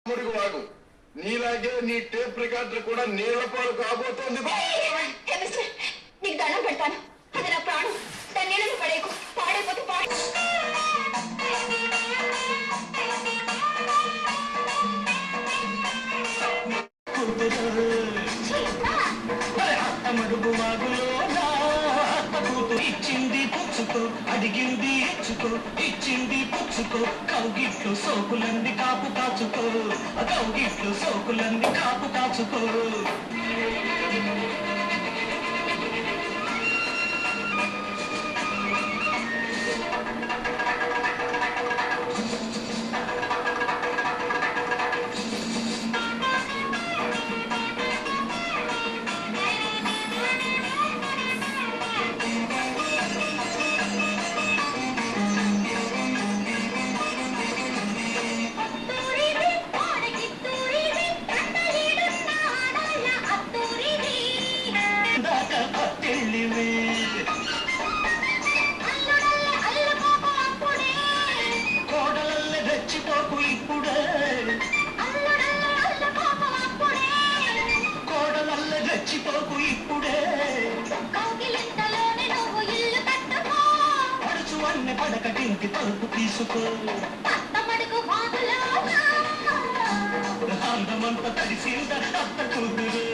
వాడు నీలాగే నీ టేప్ రికార్డర్ కూడా నీళ్ల పాలు కాబోతోంది. నీకు దండం పెడతాను, అది నా ప్రాణం. దాన్ని నీళ్ళని పడేకు, పాడైపోతే పాడు. ఇచ్చింది పుచ్చుకో, అడిగింది ఇచ్చుకో, ఇచ్చింది పుచ్చుకో, కౌగిట్లు సోకులంది కాపు కాచుకో, కౌగిట్లు సోకులంది కాపు కాచుకో. కోడలల్లే రెచ్చిపోకు ఇప్పుడే, కోడలల్లే రెచ్చిపోకు ఇప్పుడే. పడుచు అన్ని పడకటింటి తలుపు తీసుకో, అందమంత తడిసింద అత్త కూతురు.